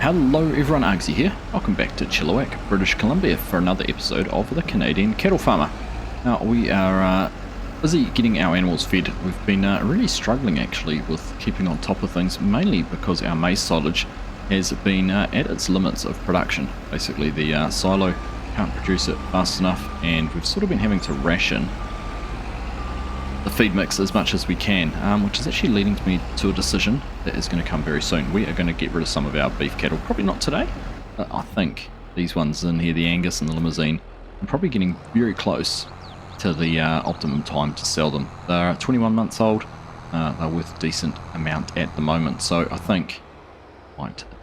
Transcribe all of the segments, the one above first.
Hello everyone, Argsy here. Welcome back to Chilliwack, British Columbia for another episode of the Canadian Cattle Farmer. Now we are busy getting our animals fed. We've been really struggling actually with keeping on top of things, mainly because our maize silage has been at its limits of production. Basically the silo can't produce it fast enough, and we've sort of been having to ration the feed mix as much as we can, which is actually leading me to a decision that is going to come very soon. We are going to get rid of some of our beef cattle, probably not today, but I think these ones in here, the Angus and the Limousine, I'm probably getting very close to the optimum time to sell them. They're 21 months old, they're worth a decent amount at the moment, so I think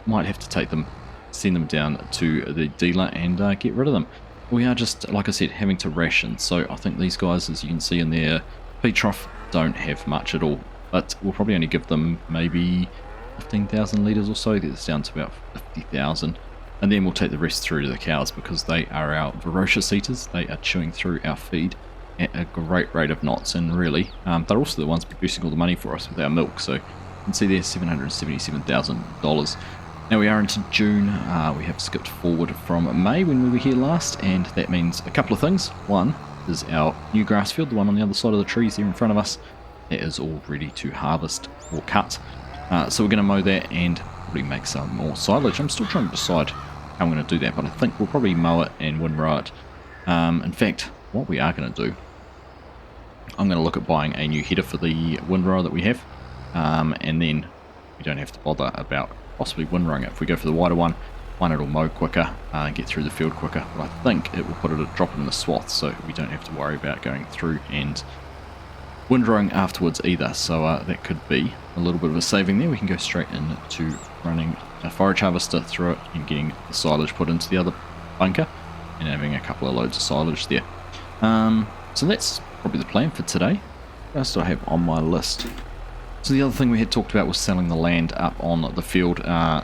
might have to take them, send them down to the dealer and get rid of them. We are just, like I said, having to ration, so I think these guys, as you can see in their feed trough, don't have much at all, but we'll probably only give them maybe 15,000 litres or so. Get this down to about 50,000, and then we'll take the rest through to the cows, because they are our voracious eaters. They are chewing through our feed at a great rate of knots, and really they're also the ones producing all the money for us with our milk. So you can see there, $777,000. Now we are into June. We have skipped forward from May when we were here last, and that means a couple of things. One is our new grass field, the one on the other side of the trees here in front of us. It is all ready to harvest or cut. So we're going to mow that and probably make some more silage. I'm still trying to decide how I'm going to do that, but I think we'll probably mow it and windrow it. In fact, what we are going to do, I'm going to look at buying a new header for the windrower that we have, and then we don't have to bother about possibly windrowing it. If we go for the wider one, it'll mow quicker and get through the field quicker, but I think it will drop it in the swath, so we don't have to worry about going through and windrowing afterwards either. So that could be a little bit of a saving there. We can go straight into running a forage harvester through it and getting the silage put into the other bunker and having a couple of loads of silage there. So that's probably the plan for today. What else do I have on my list? So the other thing we had talked about was selling the land up on the field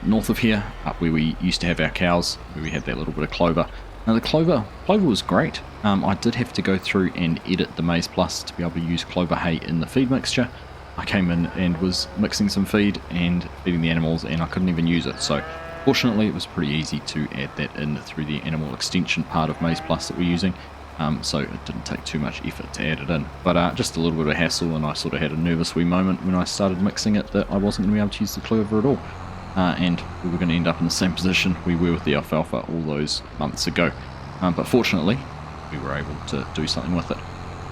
north of here, up where we used to have our cows, where we had that little bit of clover. Now the clover was great. I did have to go through and edit the Maize Plus to be able to use clover hay in the feed mixture. I came in and was mixing some feed and feeding the animals, and I couldn't even use it. So fortunately it was pretty easy to add that in through the animal extension part of Maize Plus that we're using. So it didn't take too much effort to add it in, but just a little bit of hassle, and I sort of had a nervous wee moment when I started mixing it that I wasn't going to be able to use the clover at all, and we were going to end up in the same position we were with the alfalfa all those months ago, but fortunately we were able to do something with it.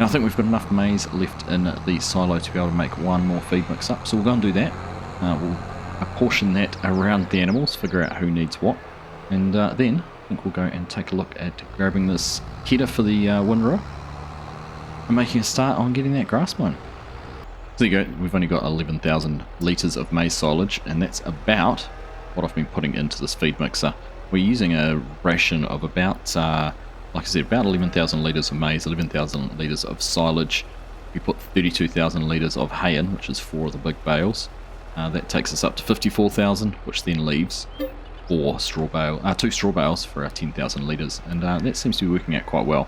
Now I think we've got enough maize left in the silo to be able to make one more feed mix up, so we'll go and do that. We'll apportion that around the animals, figure out who needs what, and then I think we'll go and take a look at grabbing this header for the windrow and making a start on getting that grass mown. So there you go, we've only got 11,000 litres of maize silage, and that's about what I've been putting into this feed mixer. We're using a ration of about, like I said, about 11,000 litres of maize, 11,000 litres of silage. We put 32,000 litres of hay in, which is 4 of the big bales. That takes us up to 54,000, which then leaves 2 straw bales for our 10,000 litres, and that seems to be working out quite well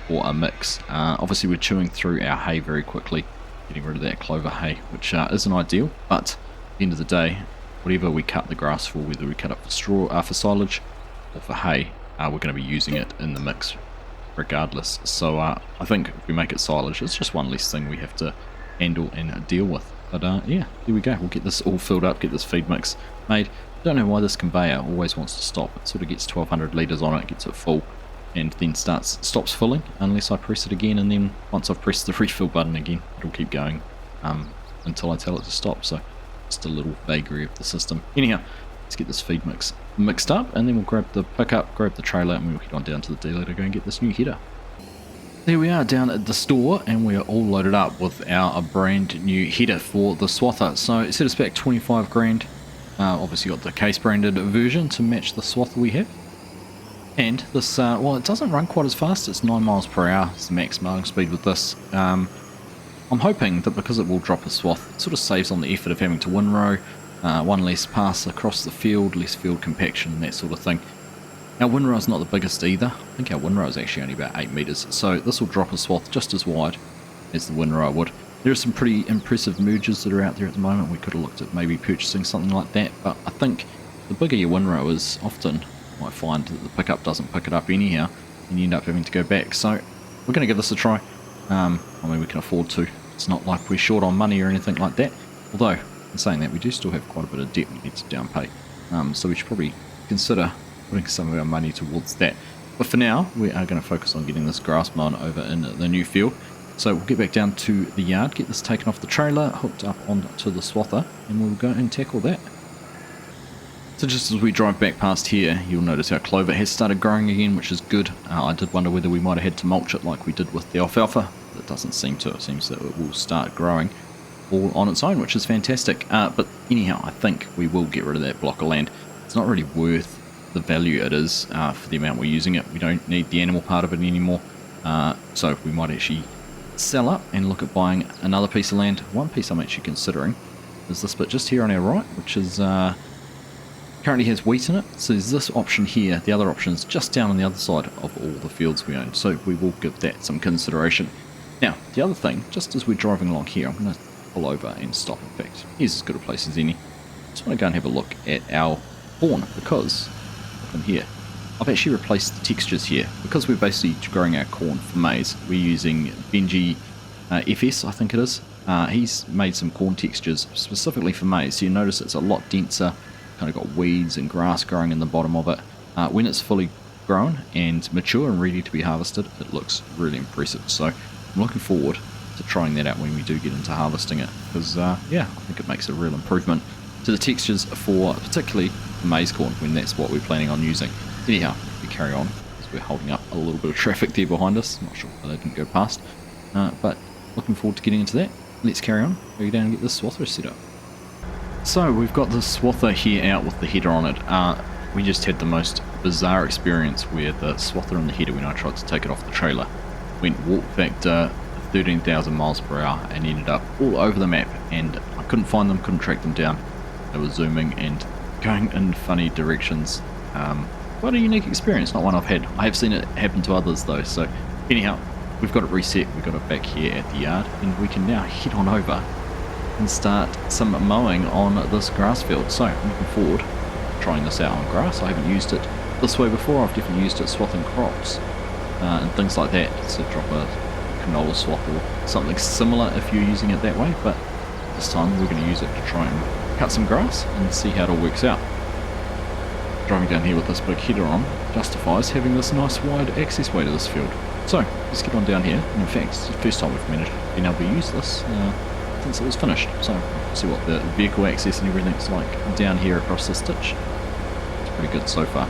for a mix. Obviously we're chewing through our hay very quickly, getting rid of that clover hay, which isn't ideal, but at the end of the day, whatever we cut the grass for, whether we cut it for straw, for silage or for hay, we're going to be using it in the mix regardless. So I think if we make it silage, it's just one less thing we have to handle and deal with. But yeah, here we go. We'll get this all filled up, get this feed mix made. Don't know why this conveyor always wants to stop. It sort of gets 1200 litres on it, gets it full, and then stops filling unless I press it again, and then once I've pressed the refill button again, it'll keep going until I tell it to stop. So just a little vagary of the system. Anyhow, let's get this feed mix mixed up, and then we'll grab the pickup, grab the trailer, and we'll head on down to the dealer to go and get this new header. There we are down at the store, and we are all loaded up with our brand new header for the swather. So it set us back 25 grand. Obviously got the case branded version to match the swath we have, and this well, it doesn't run quite as fast. It's 9 miles per hour. It's the max mowing speed with this. I'm hoping that because it will drop a swath, it sort of saves on the effort of having to windrow, one less pass across the field, less field compaction, that sort of thing. Our windrow is not the biggest either. I think our windrow is actually only about 8 metres, so this will drop a swath just as wide as the windrow would. There are some pretty impressive mergers that are out there at the moment. We could have looked at maybe purchasing something like that, but I think the bigger your windrow is, often you might find that the pickup doesn't pick it up anyhow, and you end up having to go back. So we're going to give this a try. I mean, we can afford to. It's not like we're short on money or anything like that. Although, in saying that, we do still have quite a bit of debt we need to down pay. So we should probably consider putting some of our money towards that. But for now, we are going to focus on getting this grass mown over in the new field. So we'll get back down to the yard, get this taken off the trailer, hooked up onto the swather, and we'll go and tackle that. So just as we drive back past here, you'll notice our clover has started growing again, which is good. I did wonder whether we might have had to mulch it like we did with the alfalfa. It doesn't seem to. It seems that it will start growing all on its own, which is fantastic. But anyhow, I think we will get rid of that block of land. It's not really worth the value it is for the amount we're using it. We don't need the animal part of it anymore. So we might actually sell up and look at buying another piece of land. One piece I'm actually considering is this bit just here on our right, which is currently has wheat in it. So there's this option here. The other option is just down on the other side of all the fields we own. So we will give that some consideration. Now, the other thing, just as we're driving along here, I'm going to pull over and stop. In fact, here's as good a place as any. Just want to go and have a look at our corn, because up in here, I've actually replaced the textures here. Because we're basically growing our corn for maize, we're using Benji FS, I think it is. He's made some corn textures specifically for maize. So you notice it's a lot denser, kind of got weeds and grass growing in the bottom of it. When it's fully grown and mature and ready to be harvested, it looks really impressive. So I'm looking forward to trying that out when we do get into harvesting it, because yeah, I think it makes a real improvement to the textures for particularly the maize corn when that's what we're planning on using. Anyhow, we carry on as we're holding up a little bit of traffic there behind us. I'm not sure why they didn't go past, but looking forward to getting into that. Let's carry on, go down and get this swather set up. So we've got the swather here out with the header on it. We just had the most bizarre experience where the swather and the header, when I tried to take it off the trailer, went warp factor 13,000 miles per hour and ended up all over the map, and I couldn't find them, couldn't track them down. They were zooming and going in funny directions. Quite a unique experience, not one I've had. I have seen it happen to others though. So anyhow, we've got it reset, we've got it back here at the yard, and we can now head on over and start some mowing on this grass field. So I'm looking forward to trying this out on grass. I haven't used it this way before. I've definitely used it swathing crops and things like that. So drop a canola swath or something similar if you're using it that way, but this time we're going to use it to try and cut some grass and see how it all works out. Driving down here with this big header on justifies having this nice wide access way to this field. So let's get on down here, and in fact it's the first time we've been able to use this since it was finished. So see what the vehicle access and everything's like down here across this ditch. It's pretty good so far.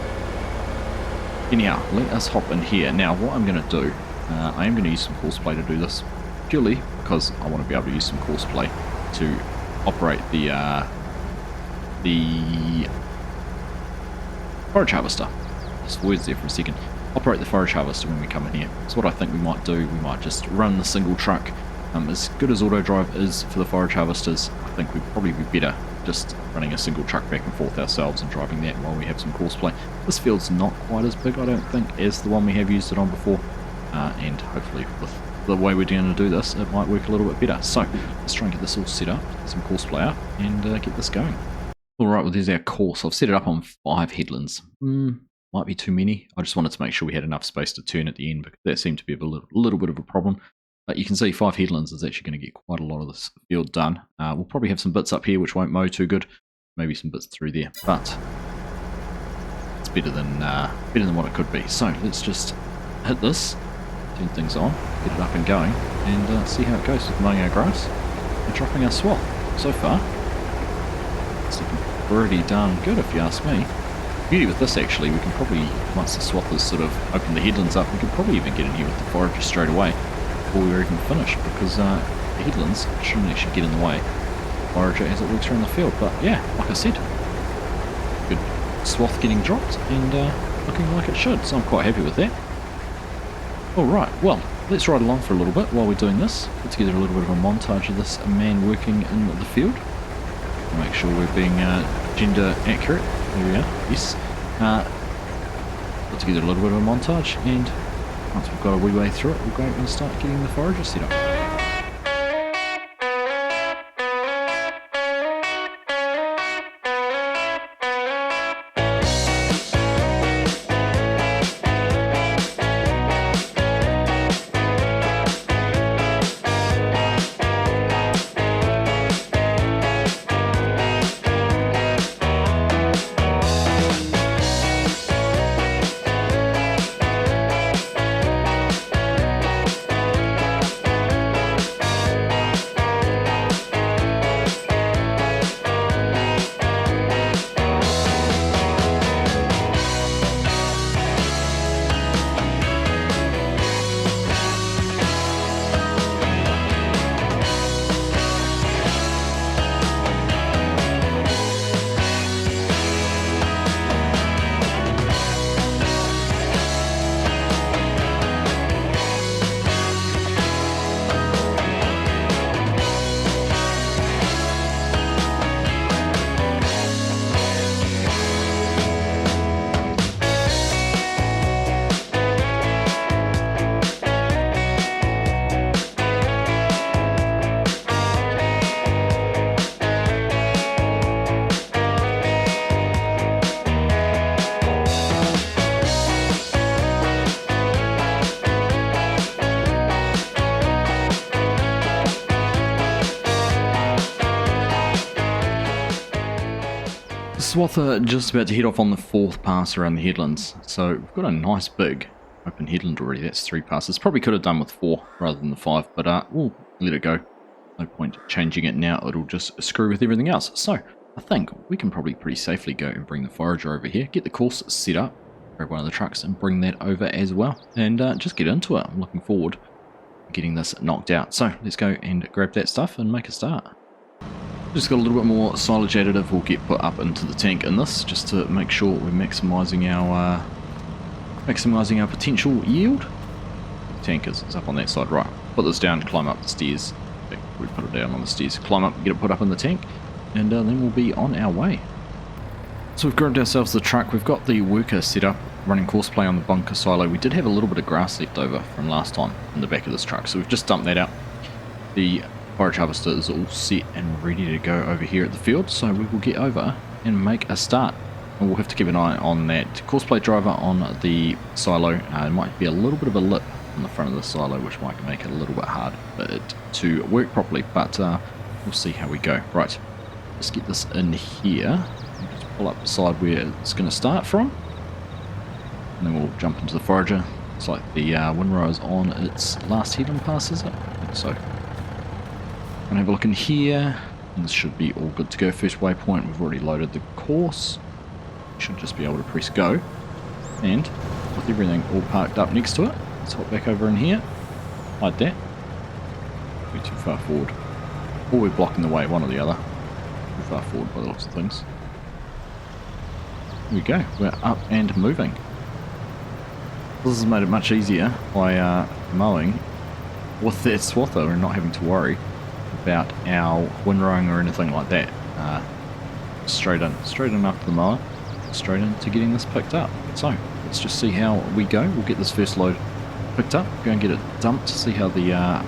Anyhow, let us hop in here. Now what I'm going to do, I am going to use some courseplay to do this, purely because I want to be able to use some courseplay to operate the forage harvester. Just words there for a second. Operate the forage harvester when we come in here. So what I think we might do, we might just run the single truck. As good as auto drive is for the forage harvesters, I think we'd probably be better just running a single truck back and forth ourselves and driving that while we have some courseplay. This field's not quite as big, I don't think, as the one we have used it on before, and hopefully with the way we're going to do this, it might work a little bit better. So let's try and get this all set up, get some courseplay up, and get this going. Alright, well there's our course. I've set it up on 5 headlands. Might be too many. I just wanted to make sure we had enough space to turn at the end, because that seemed to be a little bit of a problem. But you can see 5 headlands is actually going to get quite a lot of this field done. We'll probably have some bits up here which won't mow too good. Maybe some bits through there, but it's better than what it could be. So let's just hit this, turn things on, get it up and going, and see how it goes with mowing our grass and dropping our swath. So far, it's looking pretty darn good if you ask me. The beauty with this actually, we can probably, once the swath has sort of opened the headlands up, we could probably even get in here with the forager straight away before we're even finished, because the headlands shouldn't actually get in the way of the forager as it works around the field. But yeah, like I said, good swath getting dropped and looking like it should, so I'm quite happy with that. Alright, well, let's ride along for a little bit while we're doing this. Put together a little bit of a montage of this man working in the field. Make sure we're being gender accurate. There we are, yes. Put together a little bit of a montage, and once we've got a wee way through it, we'll go and start getting the forager set up. Swather just about to head off on the 4th pass around the headlands. So we've got a nice big open headland already. That's 3 passes. Probably could have done with 4 rather than the 5, but we'll let it go. No point changing it now. It'll just screw with everything else. So I think we can probably pretty safely go and bring the forager over here, get the course set up, grab one of the trucks and bring that over as well, and just get into it. I'm looking forward to getting this knocked out. So let's go and grab that stuff and make a start. Just got a little bit more silage additive we'll get put up into the tank in this, just to make sure we're maximising our potential yield. The tank is up on that side, right? Put this down, climb up the stairs. We put it down on the stairs, climb up, get it put up in the tank, and then we'll be on our way. So we've grabbed ourselves the truck. We've got the worker set up, running courseplay on the bunker silo. We did have a little bit of grass left over from last time in the back of this truck, so we've just dumped that out. The forage harvester is all set and ready to go over here at the field, so we will get over and make a start. And we'll have to keep an eye on that courseplay driver on the silo. It might be a little bit of a lip on the front of the silo, which might make it a little bit hard for it to work properly, but we'll see how we go. Right, let's get this in here. Just pull up beside where it's going to start from, and then we'll jump into the forager. It's like the windrow is on its last headland pass, is it? I think so. And have a look in here, and this should be all good to go. First waypoint, we've already loaded the course. Should just be able to press go, and with everything all parked up next to it, let's hop back over in here, like that. We're too far forward, or we're blocking the way, one or the other. Too far forward by the looks of things. Here we go, we're up and moving. This has made it much easier by mowing with that swather and not having to worry about our windrowing or anything like that. Straight in after the mower, straight into getting this picked up. So let's just see how we go. We'll get this first load picked up, go and get it dumped, see how the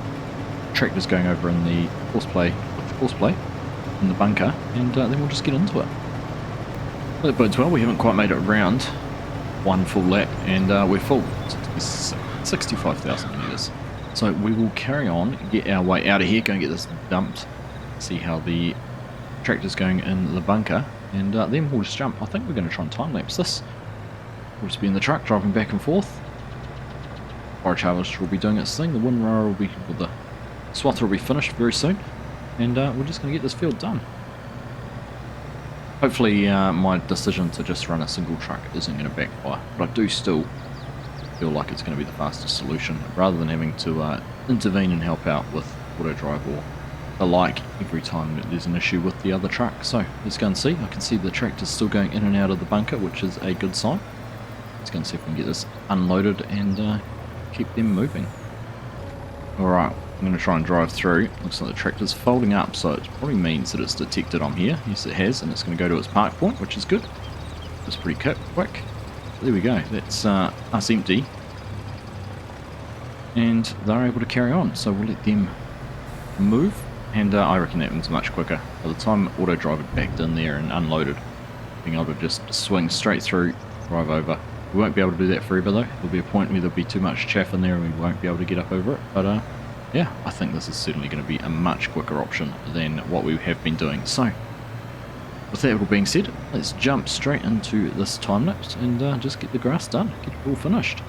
tractor's going over in the courseplay in the bunker, and then we'll just get into it. Well, that bodes well. We haven't quite made it around one full lap, and we're full. 65,000 metres. So we will carry on, get our way out of here, go and get this dumped, see how the tractor's going in the bunker, and then we'll just jump. I think we're going to try and time-lapse this. We'll just be in the truck driving back and forth. Forage harvester will be doing its thing, the windrower will be, or the swather will be finished very soon, and we're just going to get this field done. Hopefully my decision to just run a single truck isn't going to backfire, but I do still feel like it's going to be the fastest solution, rather than having to intervene and help out with auto drive or the like every time there's an issue with the other truck. So let's go and see. I can see the tractor's still going in and out of the bunker, which is a good sign. Let's go and see if we can get this unloaded and keep them moving. Alright, I'm going to try and drive through. Looks like the tractor's folding up, so it probably means that it's detected I'm here. Yes, it has, and it's going to go to its park point, which is good. It's pretty quick. There we go, that's us empty. And they're able to carry on, so we'll let them move. And I reckon that one's much quicker. By the time auto driver backed in there and unloaded, being able to just swing straight through, drive over. We won't be able to do that forever though. There'll be a point where there'll be too much chaff in there and we won't be able to get up over it. But yeah, I think this is certainly going to be a much quicker option than what we have been doing. So, with that all being said, let's jump straight into this time-lapse and just get the grass done, get it all finished.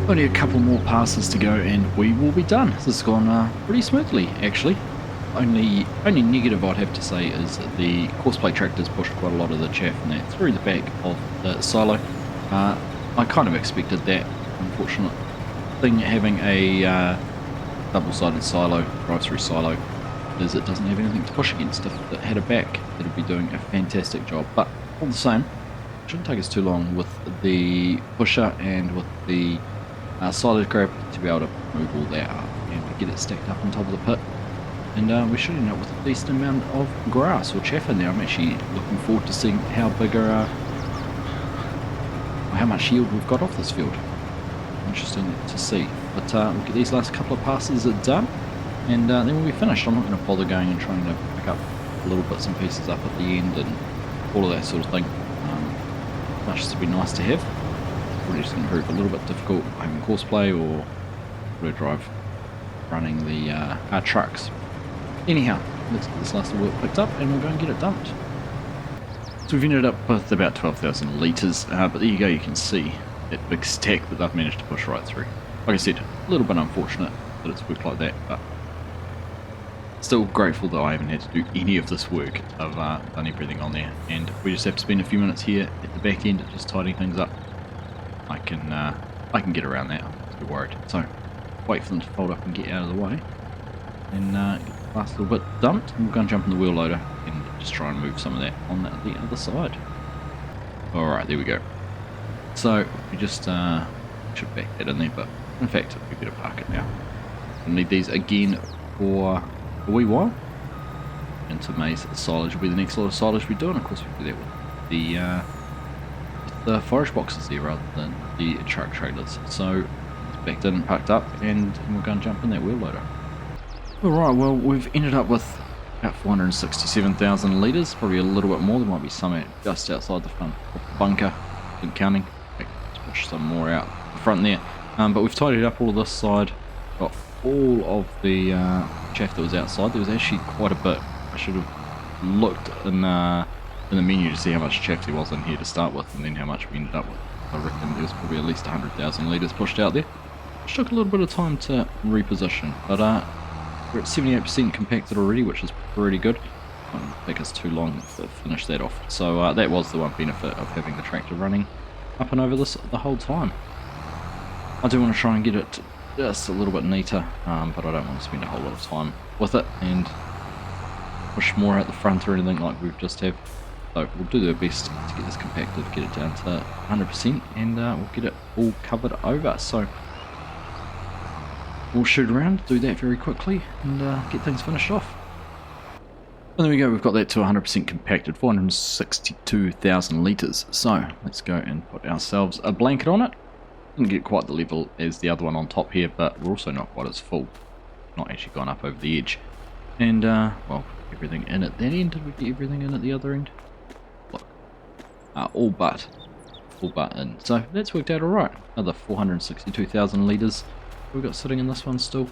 Only a couple more passes to go and we will be done. This has gone pretty smoothly actually. Only negative I'd have to say is that the courseplay tractors push quite a lot of the chaff and that through the back of the silo. I kind of expected that. Unfortunate thing having a double-sided silo, drive-through silo, is it doesn't have anything to push against. If it had a back, it would be doing a fantastic job. But all the same, it shouldn't take us too long with the pusher and with the silage grab to be able to move all that up and get it stacked up on top of the pit. And we should end up with a decent amount of grass or chaff in there. I'm actually looking forward to seeing how big how much yield we've got off this field. Interesting to see. But we'll get these last couple of passes done, and then we'll be finished. I'm not going to bother going and trying to pick up little bits and pieces up at the end and all of that sort of thing. Much as it'd be nice to have. Probably just going to prove a little bit difficult having courseplay or drive running the our trucks. Anyhow, let's get this last work picked up and we'll go and get it dumped. So we've ended up with about 12,000 litres, but there you go, you can see that big stack that they've managed to push right through. Like I said, a little bit unfortunate that it's worked like that, but still grateful that I haven't had to do any of this work. I've done everything on there, and we just have to spend a few minutes here at the back end just tidying things up. I can get around that, I'm not too worried. So, wait for them to fold up and get out of the way, and get the last little bit dumped, and we'll go and jump in the wheel loader and just try and move some of that on the other side. Alright, there we go. So, we just should back that in there, but in fact, we better park it now. We'll need these again for a wee while. Into maize silage will be the next lot of silage we do, and of course we do that with the forage boxes there rather than the truck trailers. So, it's backed in and parked up, and we'll go and jump in that wheel loader. Alright, well, we've ended up with about 467,000 litres, probably a little bit more. There might be some just outside the front of the bunker, isn't counting. Let's push some more out the front there. But we've tidied up all of this side, got all of the chaff that was outside. There was actually quite a bit. I should have looked in the menu to see how much chaff there was in here to start with, and then how much we ended up with. I reckon there was probably at least 100,000 litres pushed out there, which took a little bit of time to reposition. But we're at 78% compacted already, which is pretty good. It won't take us too long to finish that off. So that was the one benefit of having the tractor running up and over this the whole time. I do want to try and get it just a little bit neater, but I don't want to spend a whole lot of time with it and push more out the front or anything like we've just have. So we'll do our best to get this compacted, get it down to 100%, and we'll get it all covered over. So we'll shoot around, do that very quickly, and get things finished off. And there we go, we've got that to 100% compacted, 462,000 litres. So let's go and put ourselves a blanket on it. Didn't get quite the level as the other one on top here, but we're also not quite as full. Not actually gone up over the edge. And, well, everything in at that end. Did we get everything in at the other end? Look. All but in. So that's worked out alright. Another 462,000 litres we've got sitting in this one still.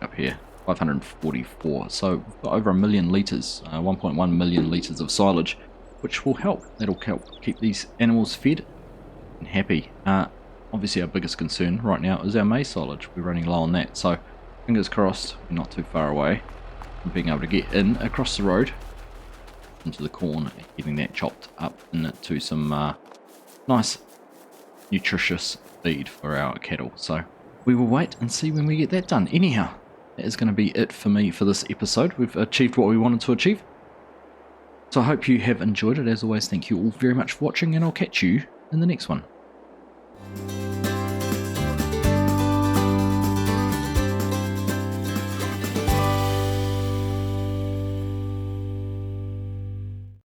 Up here, 544. So we've got over 1 million litres, 1.1 million litres of silage, which will help. That'll help keep these animals fed and happy. Obviously our biggest concern right now is our maize silage. We're running low on that, so fingers crossed we're not too far away from being able to get in across the road into the corn and getting that chopped up into some nice nutritious feed for our cattle. So we will wait and see when we get that done. Anyhow, that is going to be it for me for this episode. We've achieved what we wanted to achieve, so I hope you have enjoyed it. As always, thank you all very much for watching, and I'll catch you in the next one.